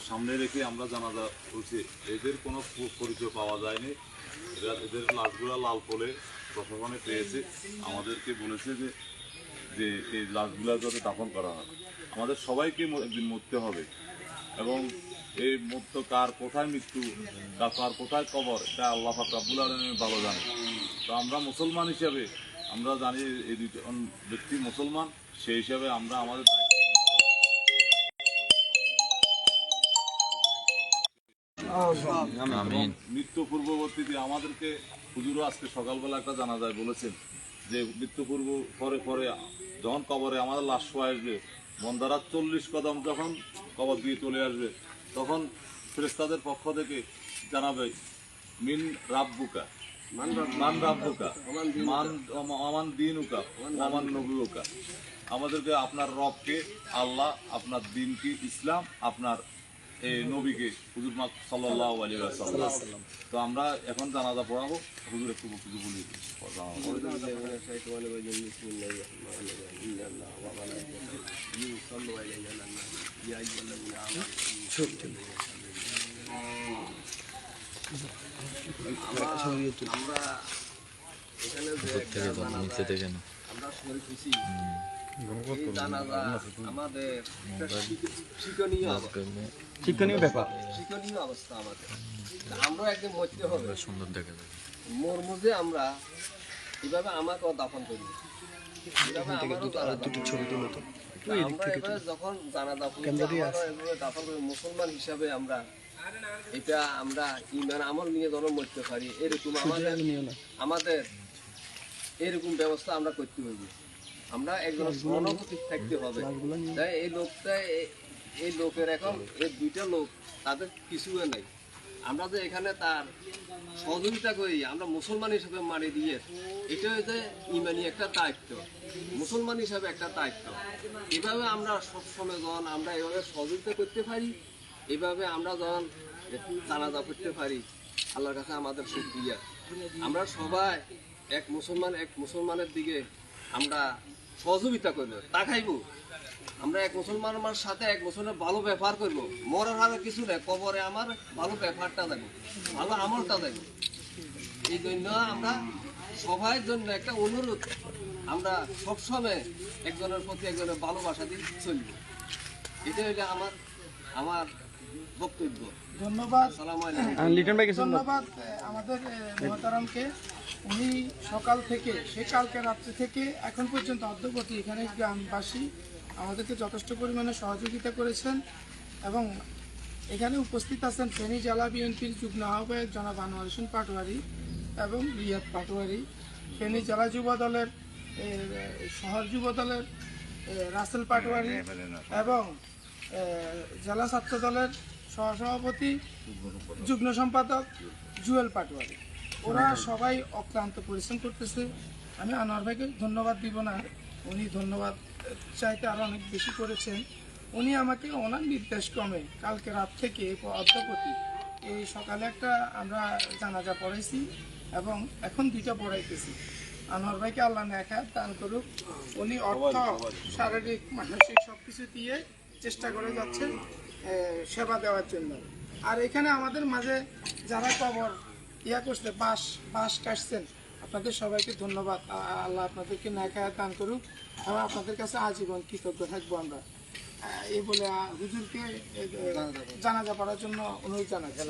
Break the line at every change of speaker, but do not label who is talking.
সামনে রেখে আমরা জানাজা বলছি, এদের কোনো পরিচয় পাওয়া যায়নি। এদের লাশগুলো লাল পোলে প্রশাসনে পেয়েছে, আমাদেরকে বলেছে যে যে এই লাশগুলো যাতে দাফন করা হয়। আমাদের সবাইকে একদিন মরতে হবে এবং এই মৃত্যু কার কোথায় মৃত্যু, কার কোথায় কবর, এটা আল্লাহ পাক রব্বুল আলামিন ভালো জানে। তো আমরা মুসলমান হিসাবে আমরা জানি এই দুজন ব্যক্তি মুসলমান, সেই হিসাবে আমরা আমাদের মৃত্যু পূর্ববর্তীতে আমাদেরকে হুজুরও আজকে সকালবেলা একটা জানাজায় বলেছেন যে মৃত্যু পূর্ব পরে পরে যখন কবরে আমাদের লাশ শোয়া আসবে, মন্দারা 40 কদম যখন কবর দিয়ে চলে আসবে, তখন ফেরেশতাদের পক্ষ থেকে জানাবে মিন রাব্বুকা মান রাব্বুকা আমান দিনুকা আমান নবুকা। আমাদেরকে আপনার রবকে আল্লাহ, আপনার দিনকে ইসলাম, আপনার এই নবীকে হুজুর মাক সাল্লাল্লাহু আলাইহি ওয়াসাল্লাম। তো আমরা এখন জানাজা পড়াবো, হুজুর একটু কিছু বলি।
আমরা এখানে আমরা শরীর খুশি জানাজা আমাদের শিক্ষণীয় ব্যাপার, শিক্ষণীয় অবস্থা আমাদের। আমরা একদিন মরতে হবে, সুন্দর দেখা যায় মরমু যে আমরা এভাবে আমাকেও দাফন করি, এভাবে আমারও আমরা এবার যখন জানাজা এভাবে দাফন করি musulman হিসাবে আমরা এটা আমরা ঈমান আমল নিয়ে যখন মরতে পারি, এরকম আমাদের এরকম ব্যবস্থা আমরা করতে হবে। আমরা একজন অনুভূতি থাকতে হবে। তাই এই লোকটা এই লোকের এখন এই দুইটা লোক তাদের কিছু নাই, আমরা যে এখানে তার সহযোগিতা করি, আমরা মুসলমান হিসেবে মানি দিয়ে, এটা হচ্ছে ইমানি একটা দায়িত্ব, মুসলমান হিসাবে একটা দায়িত্ব। এভাবে আমরা সবসময় যখন আমরা এভাবে সহযোগিতা করতে পারি, এভাবে আমরা যখন জানাজা করতে পারি, আল্লাহর কাছে আমাদের শুকরিয়া। আমরা সবাই এক মুসলমানের দিকে আমরা সহযোগিতা করবো, তা খাইব। আমরা এক মুসলমানের সাথে এক মুসলমানের ভালো ব্যবহার করব, মরার হারে কিছু নেই, কবরে আমার ভালো ব্যবহারটা দেবো, ভালো আমলটা দেবো। এই জন্য আমরা সবাই জন্য একটা অনুরোধ, আমরা সবসময় একজনের প্রতি একজনের ভালোবাসা দিয়ে চলব। এটা হইলে আমার বক্তব্য।
ধন্যবাদ ধন্যবাদ আমাদের মহতারামকে। উনি সকাল থেকে কালকে রাত্রে থেকে এখন পর্যন্ত অদ্যবধি এখানে গ্রামবাসী আমাদেরকে যথেষ্ট পরিমাণে সহযোগিতা করেছেন এবং এখানে উপস্থিত আছেন ফেনী জেলা বিএনপির যুগ্ম আহ্বায়ক জনাব আনোয়ার হোসেন পাটোয়ারি এবং রিয়াদ পাটোয়ারি, ফেনী জেলা যুব দলের শহর যুব দলের রাসেল পাটোয়ারি এবং জেলা ছাত্র দলের সহসভাপতি যুগ্ম সম্পাদক জুয়েল পাটোয়ারি। ওরা সবাই অক্লান্ত পরিশ্রম করতেছে। আমি আনোয়ার ভাইকে ধন্যবাদ দিব না, উনি ধন্যবাদ চাইতে আরও অনেক বেশি করেছেন। উনি আমাকে ওনার নির্দেশ ক্রমে কালকে রাত থেকে অদ্যপতি এই সকালে একটা আমরা জানাজা পড়াইছি এবং এখন 2টা পড়াইতেছি। আনোয়ার ভাইকে আল্লাহ নেখায়াত দান করুক। উনি অর্থ, শারীরিক, মানসিক সব কিছু দিয়ে চেষ্টা করে যাচ্ছেন সেবা দেওয়ার জন্য। আর এখানে আমাদের মাঝে যারা কবর করছে, বাঁশ কাটছেন, আপনাদের সবাইকে ধন্যবাদ। আল্লাহ আপনাদেরকে নেখায়াত দান করুক এবং আপনাদের কাছে আজীবন কৃতজ্ঞ থাকবো আমরা। এই বলে হুজুরকে জানাজা পড়ার জন্য অনুরোধ জানাচ্ছি।